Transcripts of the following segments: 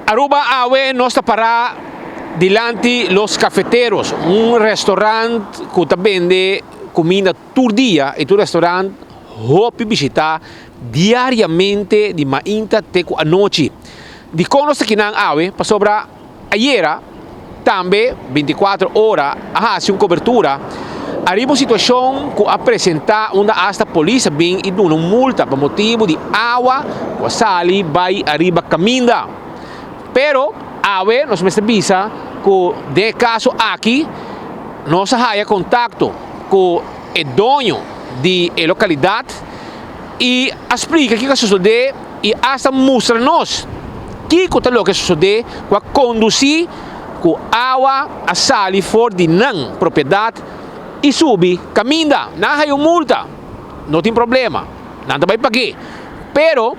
Aruba Awe nos para delante los cafeteros, un restaurante que vende comida todo día y tu restaurante hopi visita diariamente de mainta teco a noche. De conos que nan Awe, para sobra ayer, também 24 horas, hace uma cobertura. Arriba uma situação que apresenta onde hasta a polícia vem e dá uma multa por motivo de água que sali vai arriba caminda. Pero, awe, nós me avisa que de caso aqui, nós há contato com o dono da localidade e explica o que sucede e hasta mostra-nos o que sucede com a conduzir com água a sali for de não propriedade e sube, caminha, não há multa, não tem problema, não vai pagar. Pero,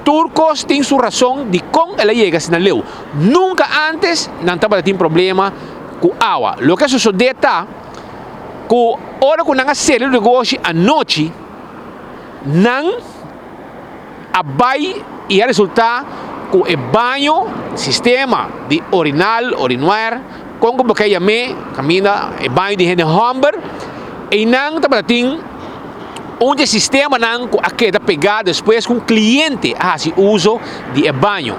turcos têm sua razão de como ela chega na lei. Nunca antes não tem problema com água. O que sucede está que a hora que não há sério negócio à noite, não vai e a resultar que o banho, sistema de orinar, como porque chamei, caminha, o banho de gente humber, e não tem onde sistema não queda pegado depois com o cliente se uso de banho.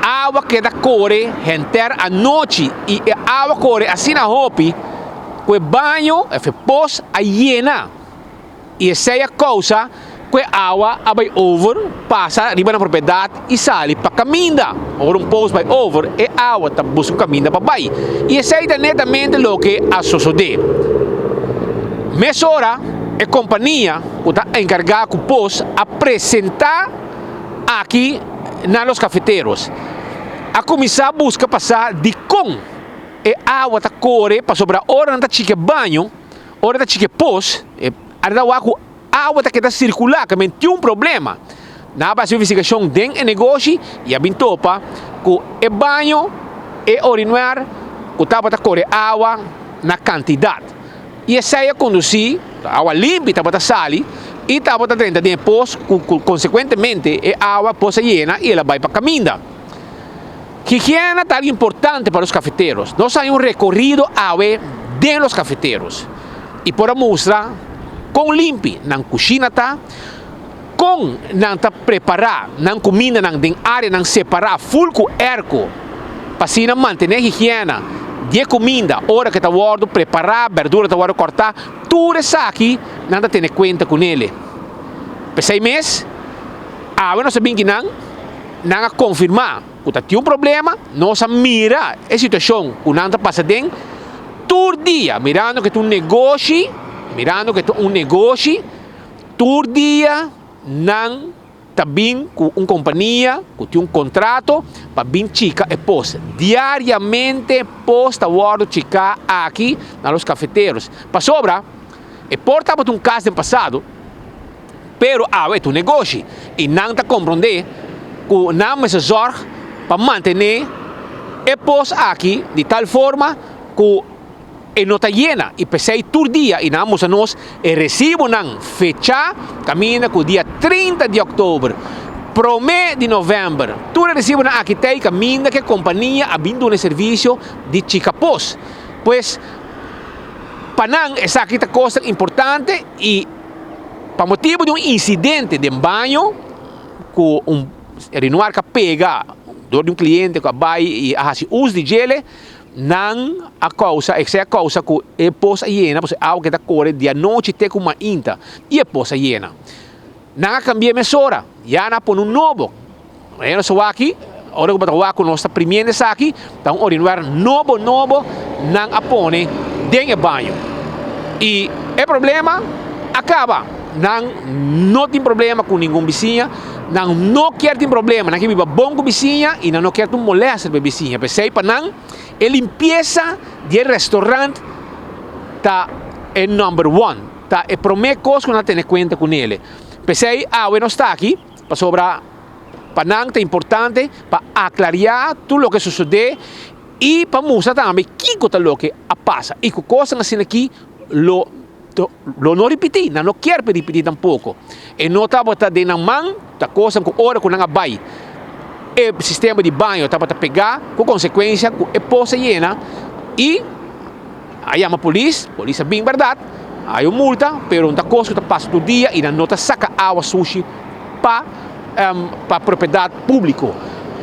Água queda corre, enter à noite e a água corre assim na hopi, que o banho é pós a hiena. E essa é a causa que a água vai over, passa arriba na propriedade e sai para caminha. Ou pós vai over e a água está buscando caminha para baixo. E essa é netamente o que sucede. Mesora a companhia que está encarregada com o posto apresentar aqui nos cafeteiros. A comissão busca passar de com a água está corre para sobre a hora da chique banho, hora da chique posto, a água está que circular, que tem um problema. Na base de investigação tem o negócio e a bintopa que o banho e orinar que estava a correr água na quantidade. E essa é a conduzir, a água limpa estava a sair e estava a dentro de poço, consequentemente a água poça llena e ela vai para a caminha. Higiene é tão importante para os cafeteiros. Nós temos um recorrido água de los cafeteiros. E por a mostrar, com limpe, na cozinha tá, com não tá preparar, na comida, na área, não separar, full com erco, para assim manter a higiene de comida, hora que está guardo, preparar, verdura está guardo, cortar, tudo isso aqui, não tem em conta com ele. Por 6 meses, nós sabemos que não confirmar que tem um problema, nós mira a situação que não está passando, todo dia, mirando que tem um negócio, todo dia não está bem com uma companhia que tem um contrato para vir chica e posta. Diariamente posta o chica aqui nos cafeteiros. Para sobra, e porta para um caso no passado, pero é um negócio e não está compreendendo que não se zorga para manter e posta aqui de tal forma que e não está llena e pensei todo dia e nós recibo não fecha caminha com o dia 30 de outubro promê de novembro tudo recibo na aqui tem caminha que a companhia abrindo um serviço de chica pos pois para não essa aqui é coisa importante e para motivo de um incidente de banho com renovar que pega de um cliente que vai e faz uso de gel não a causa, essa é a causa que a poça llena, porque a água que está correndo de noite tem uma inta e a poça llena. Não cambia a mesura, já não põe novo. Eu sou aqui, agora que eu estou com nossa primeira aqui, então orinar novo, não a põe dentro do banho. E o problema acaba. Não tem problema com nenhum vizinho, não quer ter problema, não quer viver bom com vizinha e não quer ter molesta com vizinha. Pensei para não, a limpeza do restaurante está em number 1, está a primeira coisa que não tem conta com ele. Pensei, não está aqui, para sobrar, para não é importante, para aclarar tudo o que sucede e para mostrar também o que passa. E que coisas assim aqui, não repetir, não quero repetir tampouco. E não está botando na mão, a coisa que hora que não vai. o sistema de banho está para pegar, com consequência, com a poça llena, e aí chama a polícia bem verdade, aí multa, pero não está coisa que passa todo dia e não está saca água sushi para propriedade pública.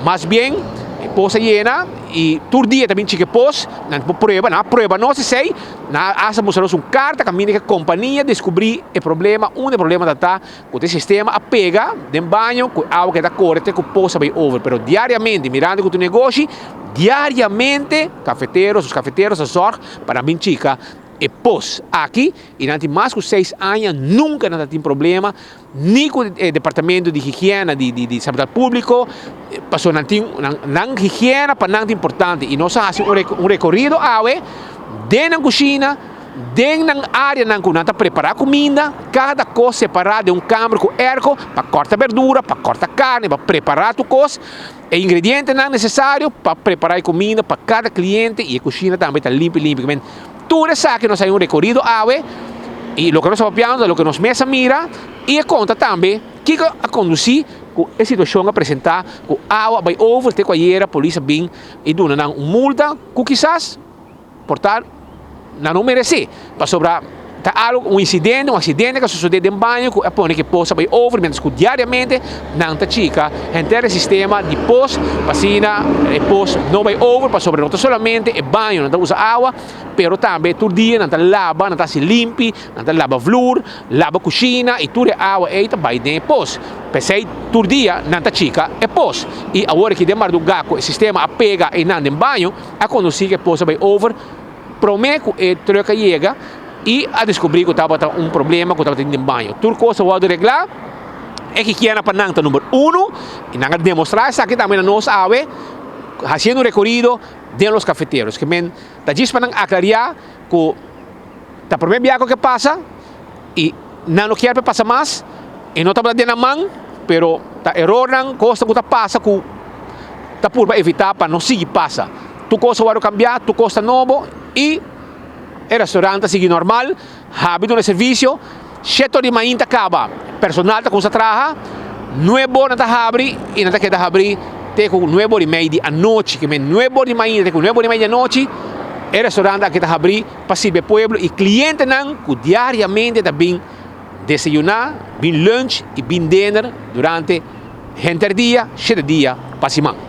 Mas bem, poça llena e todo dia também chique pos, na prova não se sei, na asa mostramos carta caminha que a companhia descobrir o problema está com o sistema a pega de banho com água que está corrente com poça vai over, pero diariamente mirando com o negócio, diariamente os cafeteiros a sorte para mim chica e pos aqui e não tem mais que 6 anos nunca não tem problema nem com o departamento de higiene de saúde público passou não tem higiene para não importante e nós fazemos recorrido dentro da cozinha dentro da área não está preparar comida cada coisa separada de câmara com erco para cortar verdura para cortar carne para preparar tu coisa e ingredientes não necessários para preparar a comida para cada cliente e a cozinha também está limpa tudo isso que nós temos recorrido e o que nós estamos o que nós mesa mira e conta também que a conduzir com a situação a apresentar com água vai over te a polícia bem e dona multa que quizás portar não merece para sobrar um acidente que sucede em banho que põe que possa vai over menos que diariamente não está chica entrar o sistema de pos vacina e pos não vai over para sobre não solamente o banho não usa água pero também todo dia não lava não se limpe não lava flor lava cozinha e tudo água e vai dentro pos pensei todo dia não chica e pos e agora que demar do gaco o sistema a pega e não em banho a conduzir que possa vai over promete que troca chega e a descobrir que estava problema que estava tendo em banho. Tudo coisa que eu arreglar é que era para nanta número 1 e não demonstrar isso aqui também nós fazendo recorrido de los cafeteiros que men da diz para aclarar que tá primeiro viaje que passa e não quer passar mais e não está dando na mão pero tá error não costa que passa que tá por evitar para não seguir passa tu coisa vai cambiar tu costa novo e o restaurante sigue normal, habido un servicio, 7 de manhã acaba, personal está com essa traja, 9 horas está abre e não está queda abrir, tem com 9 horas e meia da noite, que men 9 horas de manhã, tem com 9 horas e meia da noite, o restaurante aqui está abrir para o pueblo e cliente não, que diariamente está bem desayunar, bem lunch e bem dinner durante 7 dias, para cima.